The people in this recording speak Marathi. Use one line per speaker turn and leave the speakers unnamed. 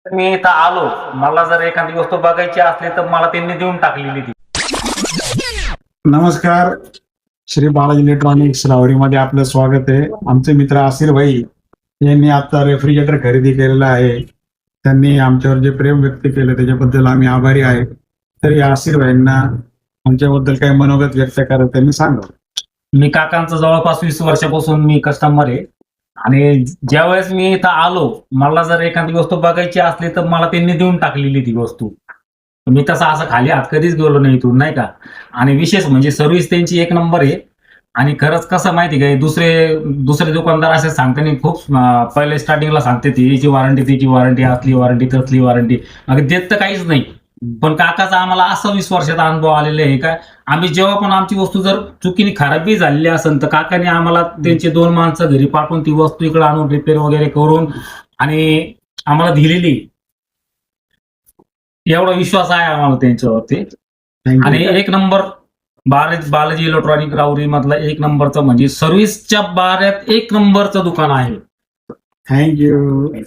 मी इथं आलो, मला जर एखादी वस्तू बघायची असली तर मला त्यांनी देऊन टाकलेली ती.
नमस्कार, श्री बालाजी इलेक्ट्रॉनिक्स राहुरीमध्ये आपलं स्वागत आहे. आमचे मित्र आसिर भाई यांनी आता रेफ्रिजरेटर खरेदी केलेला आहे. त्यांनी आमच्यावर जे प्रेम व्यक्त केलं त्याच्याबद्दल आम्ही आभारी आहे. तर या आसिर भाईंना आमच्याबद्दल काही मनोगत व्यक्त करत त्यांनी सांगावं.
मी काकांचं जवळपास 20 वर्षापासून मी कस्टमर आहे आणि ज्यावेळेस मी इथं आलो, मला जर एखादी वस्तू बघायची असली तर मला त्यांनी देऊन टाकलेली ती वस्तू. मी तसा असं खाली हात कधीच गेलो नाही इथून, नाही का. आणि विशेष म्हणजे सर्व्हिस त्यांची एक नंबर आहे. आणि खरंच कसं माहिती काय, दुसरे दुकानदार असे सांगताना खूप पहिले स्टार्टिंगला सांगते ती याची वॉरंटी, त्याची वॉरंटी, असली वॉरंटी, तसली वॉरंटी, मग देत तर काहीच नाही. पण काकाचा आम्हाला असा 20 वर्षाचा अनुभव आलेला आहे का आम्ही जेव्हा पण आमची वस्तू जर चुकीने खराबी झालेली असेल तर काकाने आम्हाला त्यांचे 2 माणसं घरी पाठवून ती वस्तू इकडे आणून रिपेअर वगैरे करून आणि आम्हाला दिलेली. एवढा विश्वास आहे आम्हाला त्यांच्यावरती. आणि एक नंबर बालाजी इलेक्ट्रॉनिक राहुरी मधला एक नंबरचं म्हणजे सर्व्हिसच्या बाऱ्यात एक नंबरचं दुकान आहे.
थँक्यू.